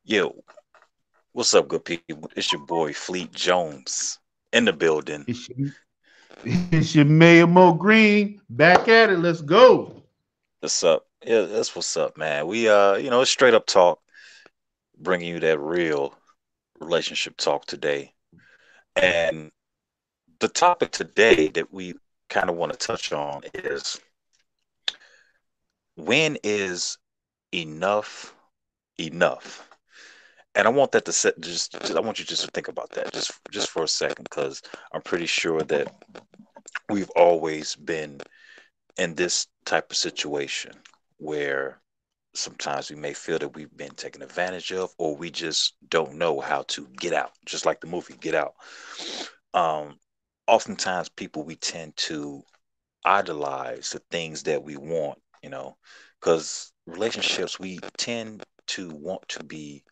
Yo, what's up, good people? It's your boy Fleet Jones in the building. It's your, it's your Mayor Mo Green back at it. Let's go. What's up? Yeah, that's what's up, man. It's straight up talk, bringing you that real relationship talk today. And the topic today that we kind of want to touch on is when is enough enough? And I want that to set I want you just to think about that just for a second, because I'm pretty sure that we've always been in this type of situation where sometimes we may feel that we've been taken advantage of, or we just don't know how to get out, just like the movie Get Out. um Oftentimes people, we tend to idolize the things that we want, because relationships, we tend to want to be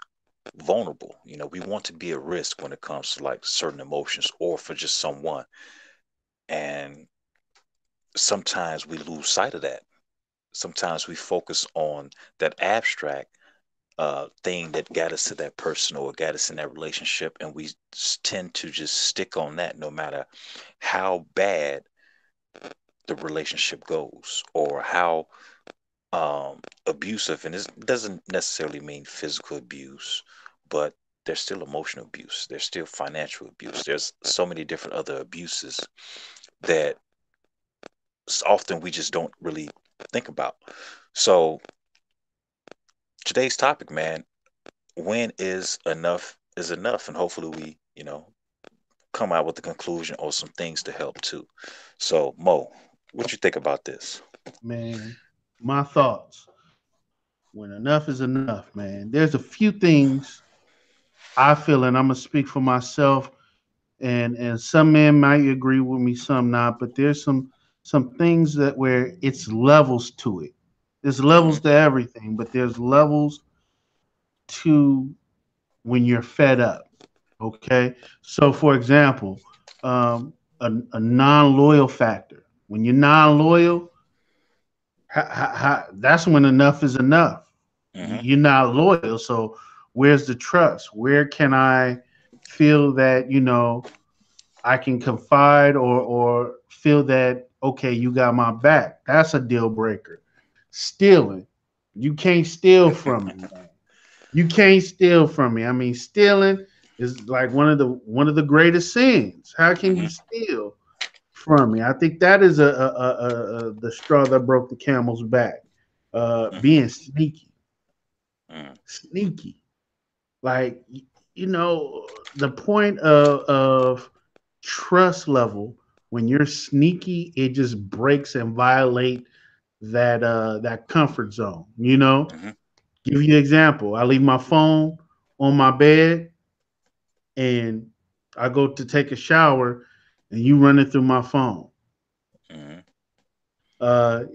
vulnerable. We want to be at risk when it comes to like certain emotions or for just someone. And sometimes we lose sight of that. Sometimes we focus on that abstract thing that got us to that person or got us in that relationship, and we tend to just stick on that no matter how bad the relationship goes or how abusive. And this doesn't necessarily mean physical abuse, but there's still emotional abuse, there's still financial abuse, there's so many different other abuses that often we just don't really think about. So today's topic, man, when is enough, and hopefully we come out with the conclusion or some things to help too. So Mo, what you think about this? Man, my thoughts. When enough is enough, man. There's a few things I feel, and I'm gonna speak for myself, and some men might agree with me, some not, but there's some things that where it's levels to it. There's Hmm. levels to everything, but there's levels to when you're fed up. Okay. So, for example, a non loyal factor. When you're non loyal, that's when enough is enough. Hmm. You're not loyal. So, where's the trust? Where can I feel that, I can confide or feel that, okay, you got my back? That's a deal breaker. Stealing. You can't steal from me, man. You can't steal from me. I mean, stealing is like one of the greatest sins. How can you Hmm. steal from me? I think that is the straw that broke the camel's back. Hmm. Being sneaky, Hmm. sneaky. Like the point of trust level when you're sneaky, it just breaks and violate that comfort zone. Hmm. Give you an example. I leave my phone on my bed and I go to take a shower and you running through my phone. Hmm.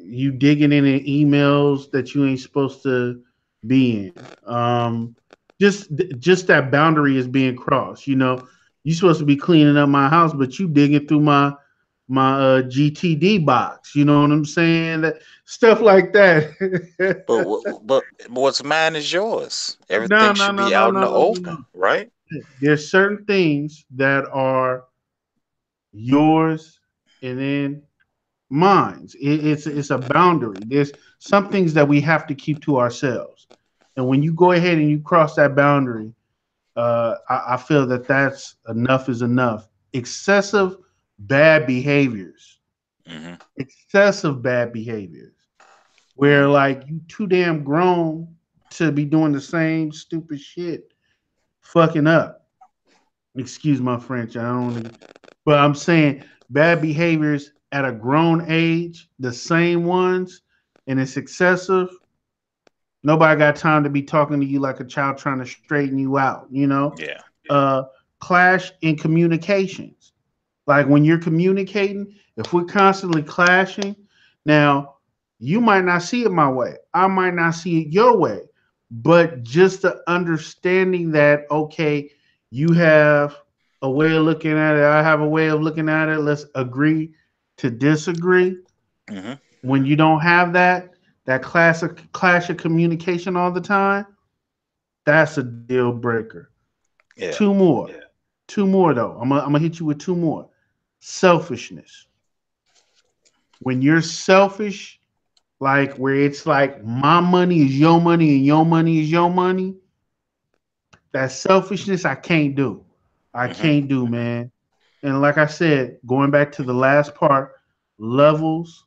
You digging in emails that you ain't supposed to be in. Just that boundary is being crossed. You supposed to be cleaning up my house, but you digging through my GTD box. You know what I'm saying? Stuff like that. But what's mine is yours. No, Everything no, should no, be no, out in no, the no, no, open, no. right? There's certain things that are yours, and then minds. It's a boundary. There's some things that we have to keep to ourselves, and when you go ahead and you cross that boundary, I feel that that's enough is enough. Bad behaviors, Hmm. excessive bad behaviors, where Hmm. like you too damn grown to be doing the same stupid shit, fucking up. Excuse my French. I don't want to, but I'm saying bad behaviors at a grown age, the same ones, and it's excessive. Nobody got time to be talking to you like a child trying to straighten you out. Yeah. Uh, clash in communications. Like when you're communicating, if we're constantly clashing, now you might not see it my way, I might not see it your way, but just the understanding that okay, you have a way of looking at it, I have a way of looking at it. Let's agree to disagree. Hmm. When you don't have that classic clash of communication all the time, That's a deal breaker. Yeah. Two more. Yeah. Two more though. I'm gonna hit you with two more. Selfishness. When you're selfish, like where it's like my money is your money and your money is your money, that selfishness I can't do. I Hmm. can't do, man. And like I said, going back to the last part, levels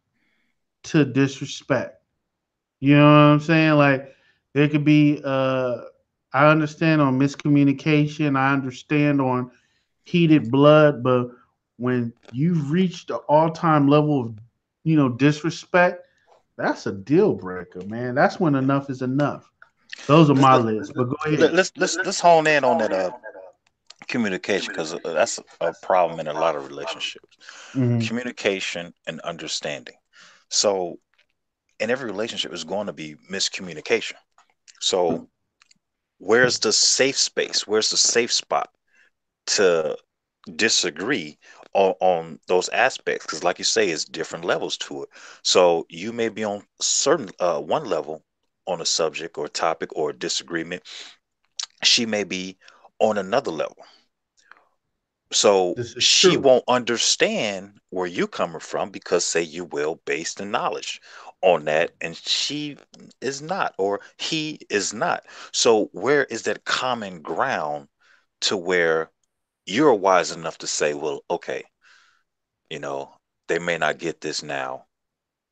to disrespect. You know what I'm saying? Like there could be I understand on miscommunication, I understand on heated blood, but when you've reached the all-time level of, disrespect, that's a deal breaker, man. That's when enough is enough. Those are my lists. But go ahead. Let's hone in on that communication, because that's a problem in a lot of relationships. Hmm. Communication and understanding. So in every relationship is going to be miscommunication. So where's the safe space? Where's the safe spot to disagree on those aspects? Because like you say, it's different levels to it. So you may be on certain one level on a subject or topic or disagreement. She may be on another level. So This is she true. won't understand where you coming from, because say you will based in knowledge on that, and she is not, or he is not. So where is that common ground to where you're wise enough to say, well, okay, you know, they may not get this now,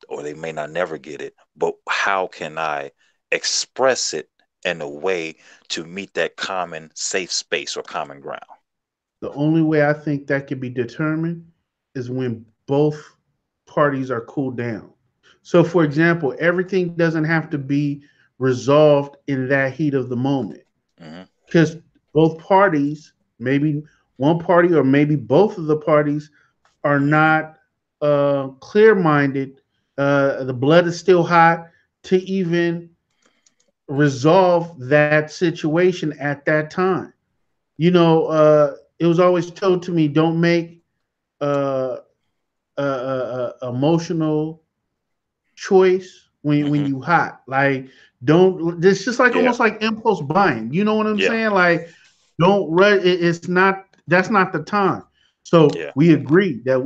or they may not never get it, but how can I express it in a way to meet that common safe space or common ground? The only way I think that can be determined is when both parties are cooled down. So, for example, everything doesn't have to be resolved in that heat of the moment Hmm. because both parties, maybe one party or maybe both of the parties, are not clear minded. The blood is still hot to even resolve that situation at that time. It was always told to me, don't make uh, emotional choice when Hmm. you hot. Like, don't. It's just like Yeah. almost like impulse buying. You know what I'm Yeah. saying? Like, don't rush. It's not. That's not the time. So Yeah. we agree that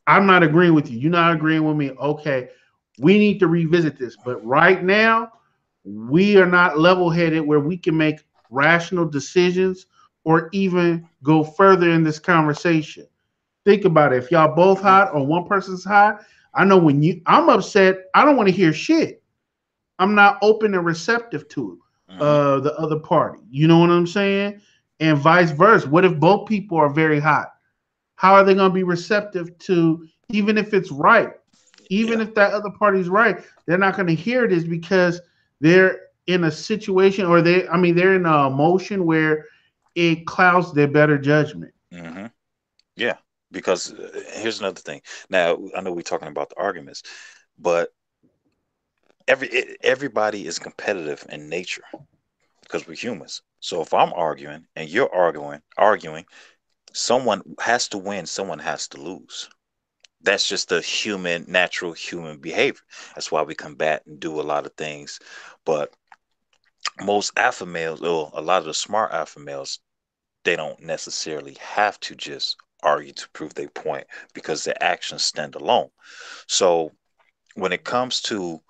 I'm not agreeing with you. You're not agreeing with me. Okay, we need to revisit this. But right now, we are not level headed where we can make rational decisions or even go further in this conversation. Think about it. If y'all both Hmm. hot or one person's hot, I know I'm upset, I don't want to hear shit. I'm not open and receptive to Hmm. the other party. You know what I'm saying? And vice versa. What if both people are very hot? How are they going to be receptive to, even if it's right? Even Yeah. if that other party's right, they're not going to hear this because they're in a situation, or they're in a emotion where it clouds their better judgment. Hmm. Yeah. Because here's another thing. Now, I know we're talking about the arguments, but everybody is competitive in nature because we're humans. So if I'm arguing and you're arguing, someone has to win, someone has to lose. That's just the natural human behavior. That's why we combat and do a lot of things. But most alpha males, or a lot of the smart alpha males, they don't necessarily have to just argue to prove their point, because their actions stand alone. So when it comes to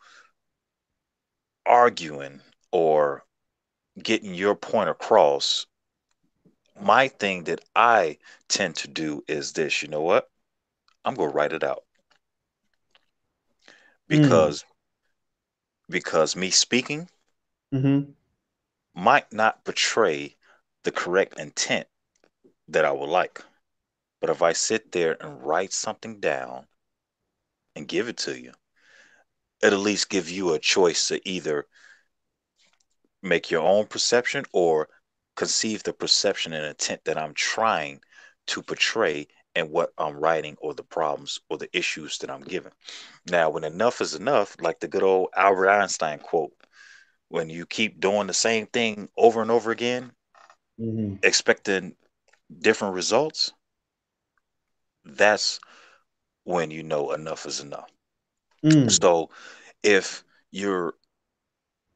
arguing or getting your point across, my thing that I tend to do is this: you know what? I'm going to write it out, Mm. because me speaking Hmm. might not portray the correct intent that I would like. But if I sit there and write something down and give it to you, it at least give you a choice to either make your own perception or conceive the perception and intent that I'm trying to portray and what I'm writing, or the problems or the issues that I'm giving. Now, when enough is enough, like the good old Albert Einstein quote, when you keep doing the same thing over and over again, Hmm. expecting different results, that's when you know enough is enough. Mm. So if you're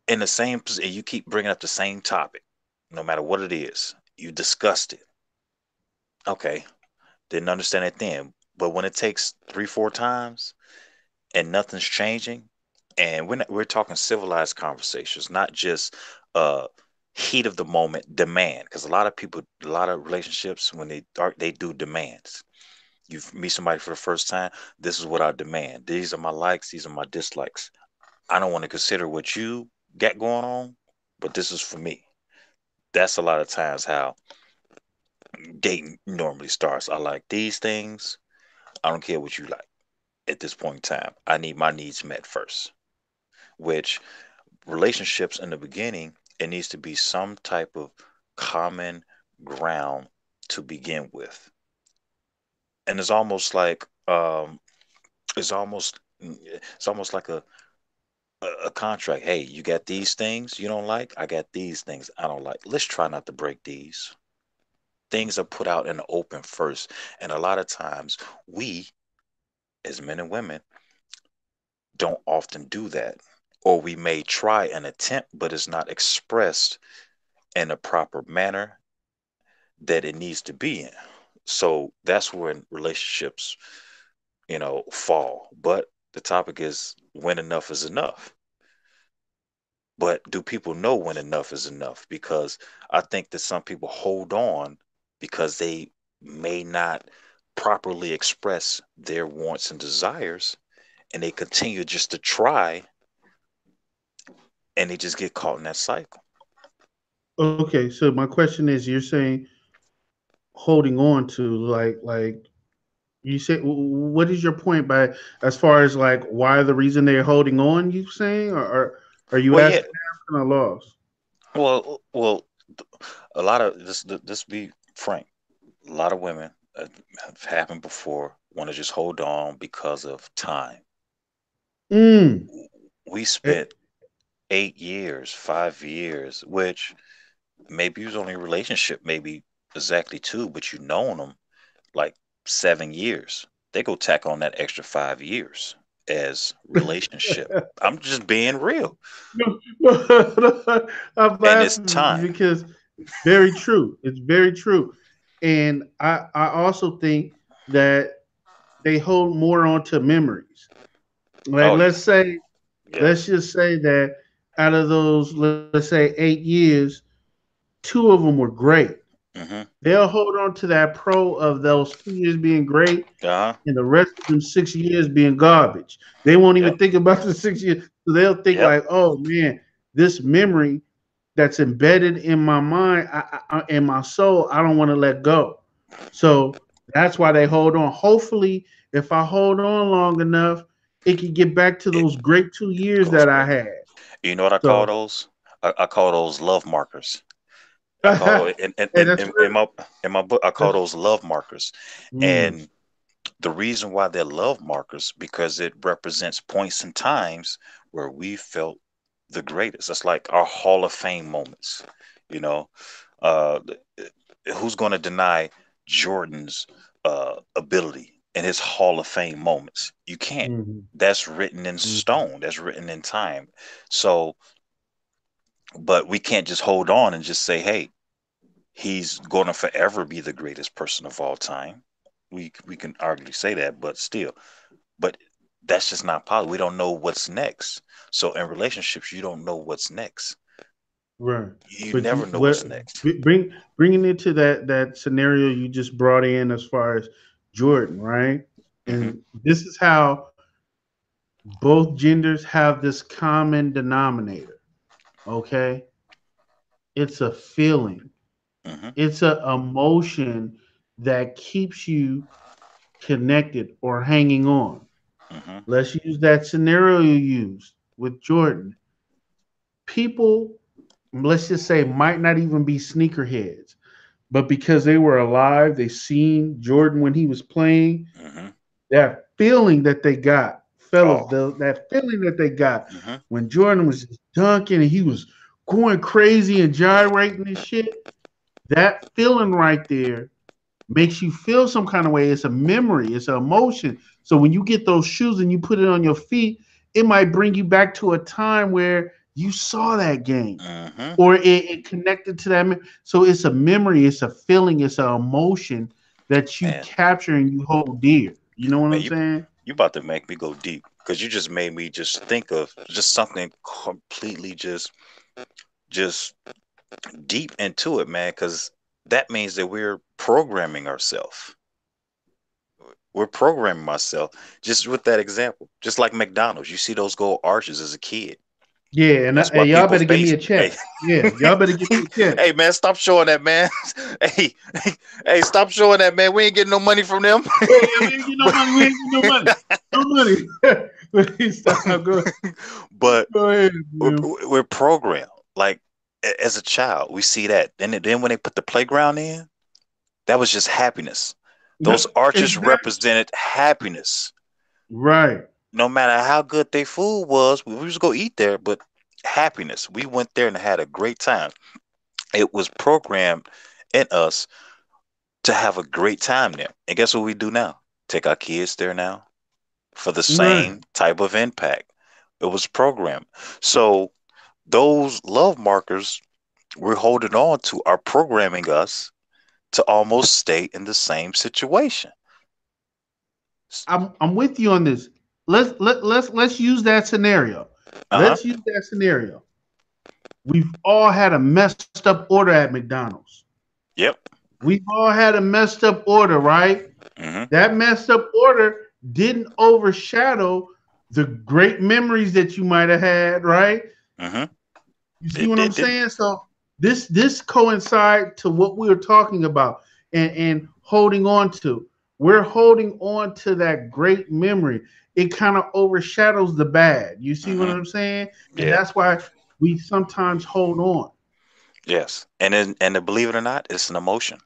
in the same position, you keep bringing up the same topic, no matter what it is. You discussed it. Okay, didn't understand it then. But when it takes three, four times and nothing's changing, and we're talking civilized conversations, not just uh heat of the moment demand. Because a lot of people, a lot of relationships, when they do demands. You meet somebody for the first time, this is what I demand. These are my likes, these are my dislikes. I don't want to consider what you got going on, but this is for me. That's a lot of times how dating normally starts. I like these things. I don't care what you like at this point in time. I need my needs met first. Which relationships in the beginning, it needs to be some type of common ground to begin with. And it's almost it's almost like a contract. Hey, you got these things you don't like. I got these things I don't like. Let's try not to break these. Things are put out in the open first. And a lot of times we, as men and women, don't often do that. Or we may try an attempt, but it's not expressed in a proper manner that it needs to be in. So that's when relationships, fall. But the topic is when enough is enough. But do people know when enough is enough? Because I think that some people hold on because they may not properly express their wants and desires, and they continue just to try, and they just get caught in that cycle. Okay, so my question is, you're saying holding on to like you say, what is your point by as far as like why the reason they're holding on? You saying, or are you Well, yeah. asking? I'm kind of lost. Well, a lot of this be frank. A lot of women have happened before want to just hold on because of time. Mm. We Eh, spent 8 years, 5 years, which maybe you was only in a relationship, maybe exactly two, but you known them like 7 years. They go tack on that extra 5 years as relationship. I'm just being real, no, no, I'm and it's laughing time. because it's very true. It's very true, and I also think that they hold more on to memories. Like Oh yeah, yeah. let's just say that out of those, let's say 8 years, two of them were great. Hmm. They'll hold on to that pro of those 2 years being great Uh huh. and the rest of them 6 years being garbage. They won't even Yep. think about the 6 years. So they'll think Yep. like, oh man, this memory that's embedded in my mind, in my soul, I don't want to let go. So that's why they hold on. Hopefully, if I hold on long enough, it can get back to It those great 2 years goes that I back. had. You know what I call So, those? I call those love markers. I call hey, it that's in real. my book. I call That's, those love markers, mm, and the reason why they're love markers because it represents points and times where we felt the greatest. That's like our Hall of Fame moments. You know, uh, who's going to deny Jordan's ability and his Hall of Fame moments? You can't. mhm, That's written in mhm. stone. That's written in time. So, but we can't just hold on and just say, "Hey, he's going to forever be the greatest person of all time." We can arguably say that, but still, but that's just not possible. We don't know what's next. So in relationships, you don't know what's next. Right. You But never you know what's what next. bringing it to that scenario you just brought in as far as Jordan, right? Hmm. And this is how both genders have this common denominator. Okay, it's a feeling. Hmm. It's a emotion that keeps you connected or hanging on. Hmm. Let's use that scenario you used with Jordan. People, let's just say, might not even be sneakerheads, but because they were alive, they seen Jordan when he was playing. Hmm. That feeling that they got, fellas, Oh. that feeling that they got Hmm. when Jordan was just dunking and he was going crazy and gyrating and shit. That feeling right there makes you feel some kind of way. It's a memory, it's an emotion. So when you get those shoes and you put it on your feet, it might bring you back to a time where you saw that game, Mm-hmm. or it connected to that. So it's a memory, it's a feeling, it's an emotion that you Man, capture and you hold dear. You know what man, I'm saying? you about to make me go deep because you just made me just think of just something completely just deep into it, man. Because that means that we're programming ourselves. We're programming ourselves just with that example. Just like McDonald's, you see those gold arches as a kid. Yeah, and That's why hey, y'all people better give me face. a Hey, check. Yeah, y'all better give me a check. hey, man, stop showing that, man. Hey, hey, stop showing that, man. We ain't getting no money from them. Yeah, yeah, we ain't get no money. We ain't get no money. No money. Please stop. But Go ahead, we're, man. we're programmed. Like as a child, we see that. Then when they put the playground in, that was just happiness. Those arches Exactly. represented happiness. Right. No matter how good their food was, we used to go eat there, but happiness. We went there and had a great time. It was programmed in us to have a great time there. And guess what we do now? Take our kids there now for the Right. same type of impact. It was programmed. So those love markers we're holding on to are programming us to almost stay in the same situation. I'm with you on this. Let's use that scenario. Uh-huh. Let's use that scenario. We've all had a messed up order at McDonald's. Yep. We've all had a messed up order, right? Mm-hmm. That messed up order didn't overshadow the great memories that you might have had, right? Mm-hmm. You see It, what I'm it didn't. saying? So this coincide to what we were talking about and holding on to. We're holding on to that great memory. It kind of overshadows the bad. You see what Mm-hmm. I'm saying? And Yeah. that's why we sometimes hold on. Yes. And to believe it or not, it's an emotion.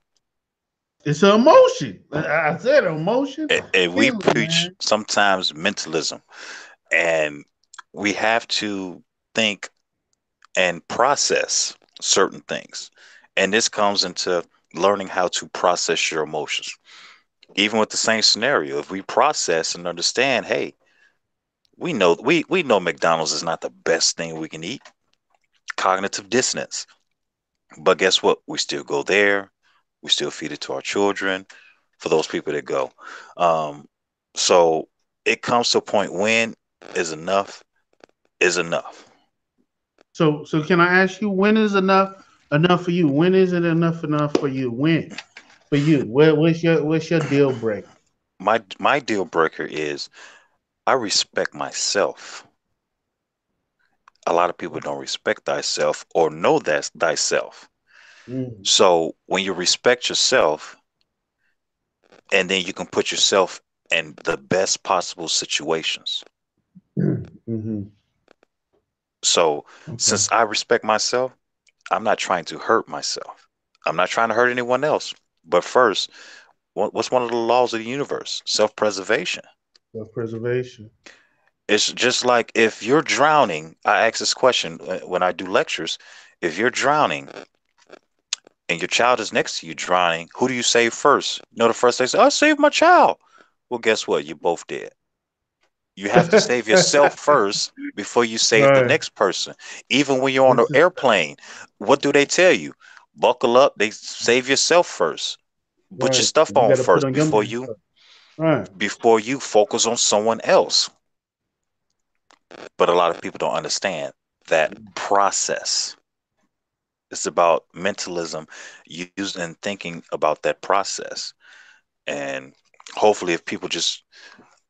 It's an emotion. I said emotion. And we Feeling, preach man. sometimes mentalism, and we have to think and process certain things. And this comes into learning how to process your emotions. Even with the same scenario, if we process and understand, hey, we know McDonald's is not the best thing we can eat. Cognitive dissonance. But guess what? We still go there. We still feed it to our children for those people that go. Um, so it comes to a point when is enough is enough. So can I ask you when is enough for you? When is it enough for you? When for you? What's your deal break? My deal breaker is I respect myself. A lot of people don't respect thyself or know that thyself. Mm, So when you respect yourself, and then you can put yourself in the best possible situations. mm-hmm. So Okay. since I respect myself, I'm not trying to hurt myself. I'm not trying to hurt anyone else. But first, what's one of the laws of the universe? Self-preservation. Self preservation. It's just like if you're drowning, I ask this question when I do lectures. If you're drowning and your child is next to you drowning, who do you save first? You know, the first they say, I save my child. Well, guess what? You're both dead. You have to save yourself first before you save the Right. next person. Even when you're on an This is airplane, what do they tell you? Buckle up. They save yourself first. Put your right. stuff You on got to put first on your mask first. Right. before you focus on someone else. But a lot of people don't understand that process. It's about mentalism, using and thinking about that process. And hopefully, if people just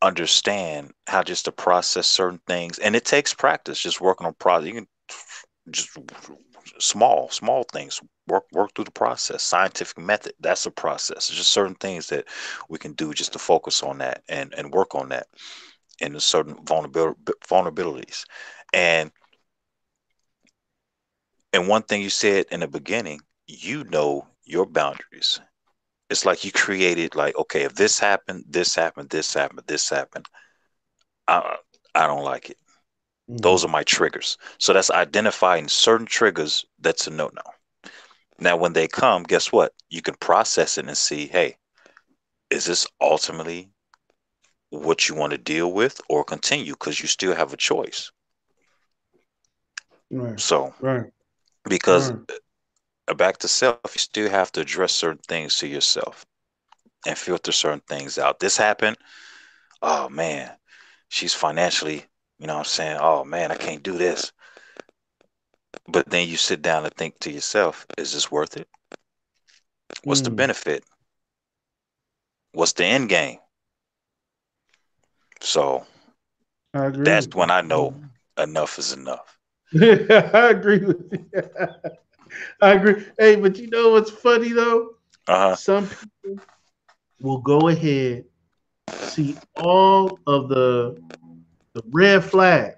understand how just to process certain things, and it takes practice, just working on process. You can just small things. Work through the process. Scientific method. That's a process. It's just certain things that we can do just to focus on that and work on that in certain vulnerabilities. And and one thing you said in the beginning, you know your boundaries. It's like you created like, okay, if this happened, this happened, this happened, this happened. I I don't like it. Those are Mm-hmm. my triggers. So that's identifying certain triggers that's a no-no. Now, when they come, guess what? You can process it and see, hey, is this ultimately what you want to deal with or continue? Because you still have a choice. Right. So Right. because Right. back to self, you still have to address certain things to yourself and filter certain things out. This happened. Oh man, she's financially, what I'm saying, oh man, I can't do this. But then you sit down and think to yourself, is this worth it? What's the Mm. benefit? What's the end game? So I agree that's with when I know you. enough is enough. I agree with you. I agree. Hey, but you know what's funny though? Uh-huh. Some people will go ahead, see all of the red flags,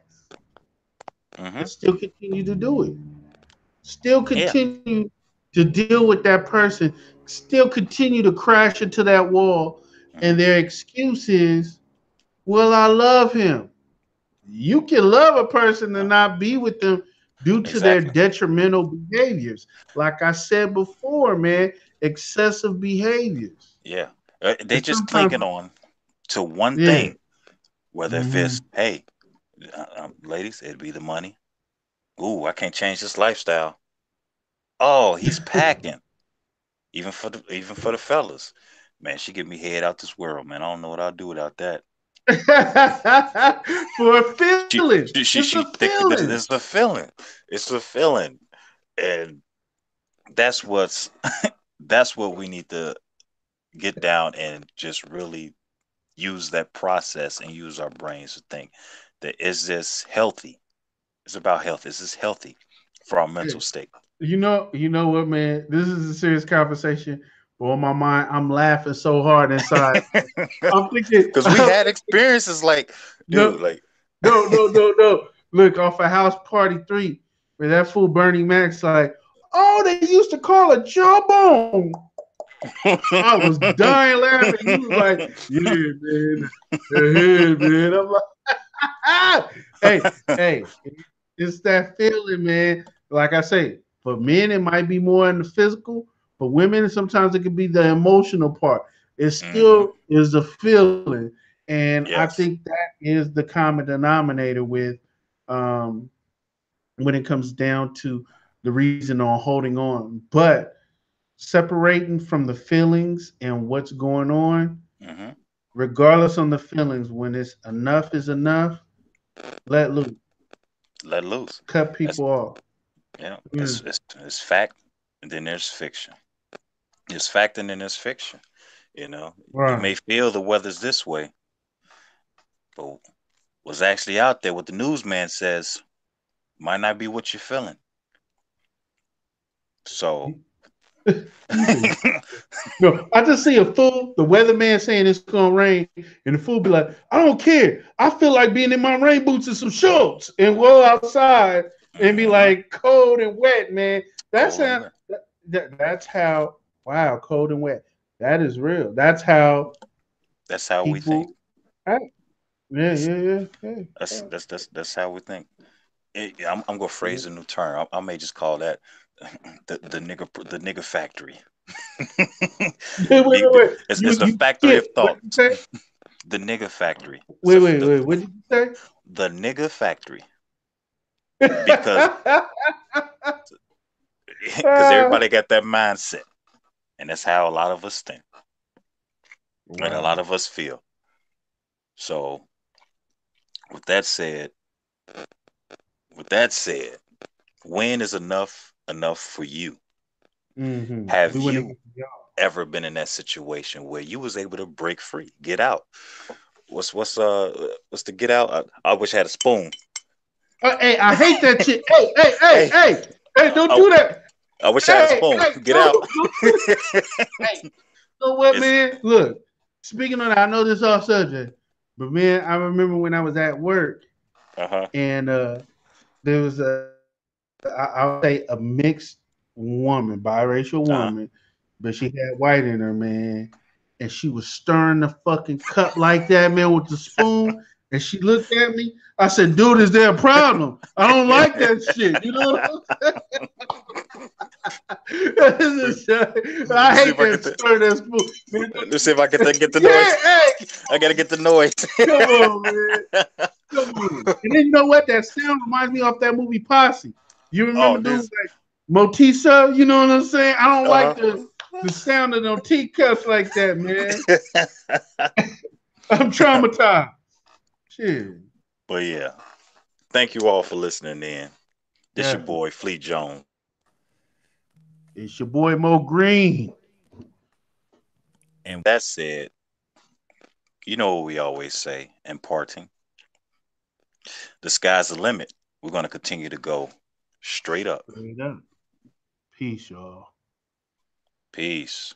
Hmm. and still continue to do it. Still Yeah. continue to deal with that person. Still continue to crash into that wall. Hmm. And their excuse is, well, I love him. You can love a person and not be with them due to their Exactly. detrimental behaviors. Like I said before, man, excessive behaviors. Yeah. They And just sometimes, clinging on to one yeah. thing, whether if Hmm. it's, hey, ladies, it'd be the money. Ooh, I can't change this lifestyle. Oh, he's packing. Even for the fellas. Man, she get me head out this world, man. I don't know what I'll do without that. For a She feeling. she she, It's a she think that feeling. it's a feeling. It's a feeling. And that's what's that's what we need to get down and just really use that process and use our brains to think that, is this healthy? It's about health. Is this healthy for our mental state? You know what, man? This is a serious conversation. But on my mind, I'm laughing so hard inside. I'm thinking, Because we had experiences like, no, dude, like, no. Look, off of House Party 3, where that fool Bernie Mac's like, oh, they used to call a jawbone. I was dying laughing. He was like, yeah, man, the head, man. I'm like, hey, it's that feeling, man. Like I say, for men, it might be more in the physical. For women, sometimes it could be the emotional part. It hmm still is the feeling. And I yes. think that is the common denominator with um, when it comes down to the reason on holding on. But separating from the feelings and what's going on, hmm regardless on the feelings, when it's enough is enough, let loose, Let loose. cut That's, people off. it's, Mm, it's fact, and then there's fiction. There's fact, and then there's fiction. You right. may feel the weather's this way, but what's actually out there, what the newsman says, might not be what you're feeling. So, You see, no, I just see a fool, the weatherman saying it's gonna rain, and the fool be like, I don't care. I feel like being in my rain boots and some shorts and go outside and be hmm like cold and wet, man. That's cold and how wet. that's how wow, cold and wet. That is real. That's how That's how we think. people act. Yeah, That's yeah, yeah, yeah. that's Yeah. that's that's, that's how we think. I'm gonna Yeah. phrase a new term. I may just call that the nigger factory. Wait. It's the You factory of can't. What thought. did you say? The nigger factory. It's Wait. What did you say? the nigger factory because Ah, everybody got that mindset, and that's how a lot of us think and a lot wow. of us feel. So with that said, with that said, when is enough for you? We Have want to you get to y'all. ever been in that situation where you was able to break free, get out? What's the get out? I wish I had a spoon. Hey, I hate that shit. Hey, Hey! Don't I, do that. I wish I had a spoon. Get out. Don't do that. Hey, you know what, It's man? Look, speaking of that, I know this is off subject, but man, I remember when I was at work uh-huh. and there was I'll say a mixed woman, biracial Uh-huh. woman, but she had white in her, man. And she was stirring the fucking cup like that, man, with the spoon. And she looked at me. I said, dude, is there a problem? I don't like that shit. You know what I'm saying? I Let's see hate if I get that the stir that spoon. Man, let's see if I get the yeah, noise. hey, I gotta get the noise. come on, man. Come on. And then you know what? That sound reminds me of that movie Posse. You Oh, remember dudes this. like Motisa? You know what I'm saying? I don't like Uh-huh. the sound of no teacups like that, man. I'm traumatized. Shit. But yeah, thank you all for listening in. This your Definitely. boy Fleet Jones. It's your boy Mo Green. And that said, you know what we always say in parting. The sky's the limit. We're going to continue to go straight up. Straight up. Peace, y'all. Peace.